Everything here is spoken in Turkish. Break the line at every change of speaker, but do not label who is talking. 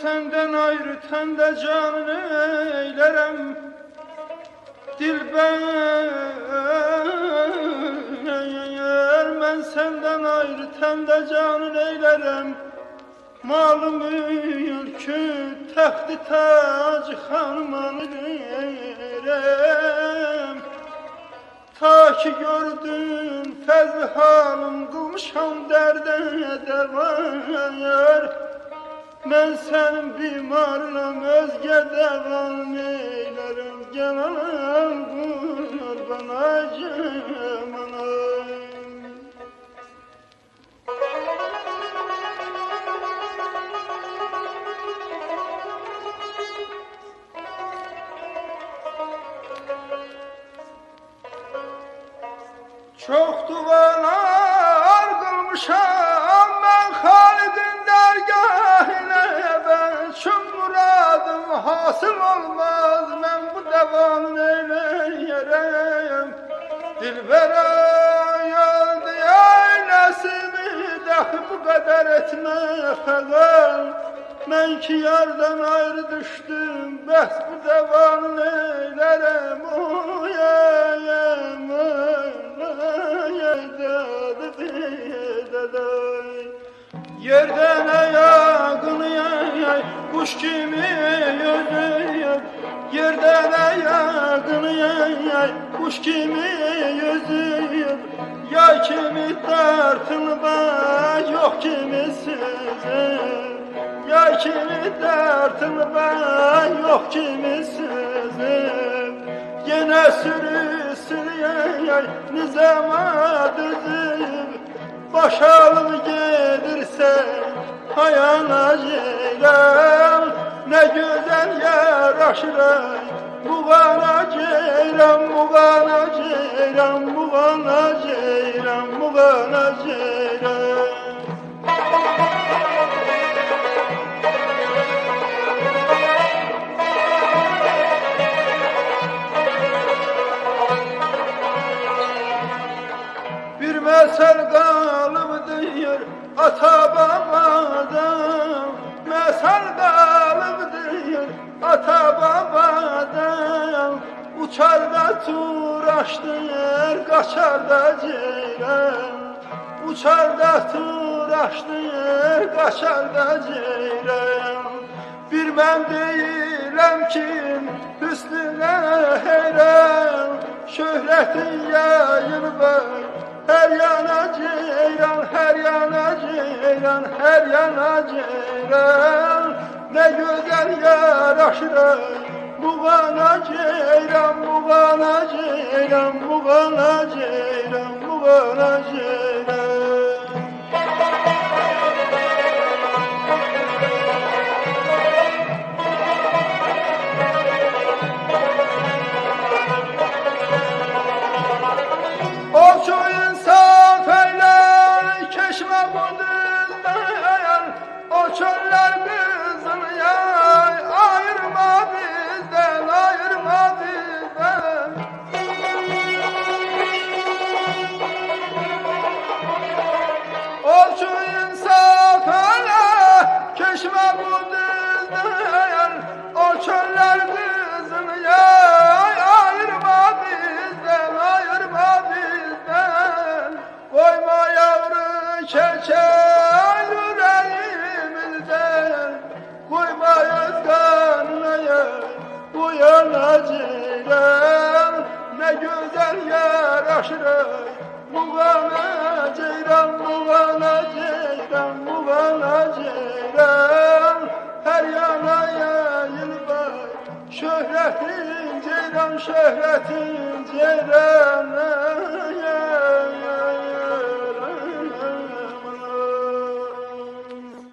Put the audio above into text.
senden ayrı tende canını eylerem dilber, ben senden ayrı tende canını eylerem. Malım mülkü taxtı tacı xanımanı verem. Ta ki gördüm fəzli halım qılmışam dərdə dəvar. Mən sənin bimarınam özgə dəvan neylərəm. Gəl qurbana cəmanay. Çok dualar kılmışam ben Halid'in dergahine. Ben şu muradım hasıl olmaz, ben bu devam eyleyerem. Dilbere geldi eylesimi dahi bu kadar etme fegan. Ben ki yerden ayrı düştüm, bes bu devam eylerem. Uyayem yerden ayağını yay, kuş kimi yüzüyor. Yerden ayağını yay, kuş kimi yüzüyor. Yay kimi tartılma, yok kimi sizin. Yay kimi tartılma, yok kimi sizin. Yine sürüsün yay, nizama düzüp başalım gelirse hayana ceylan. Ne güzel yaraşır Muğana ceylan, Muğana ceylan, Muğana ceylan, Muğana ceylan. Bir mesel kalıbıdır ata babadan, mesel kalıbıdır ata babadan. Uçar da turaştır, kaçar da ceylan. Uçar da turaştır, kaçar da ceylan. Bir ben değilim kim hüsnüne heyran. Şöhretin yayını var her yana ceylan, her yana ceylan, her yana ceylan. Ne güzel yaraşır Muğana ceylan, Muğana ceylan, Muğana ceylan, Muğana ceylan. O çok insaf eyler, keşme bu düzden. O çöller kızını yay, ayırma bizden, ayırma bizden. O çok insaf eyler, keşme bu düzden. O çöller kızını yay, ayırma bizden, ayırma bizden. Koyma yavru çeçen yüreğimizden, koyma yazganına yar, bu yana ceylan. Ne güzel yaraşır Muğana ceylan, Muğana ceylan, Muğana ceylan. Her yana yayıl var şöhretin ceylan, şöhretin ceylan.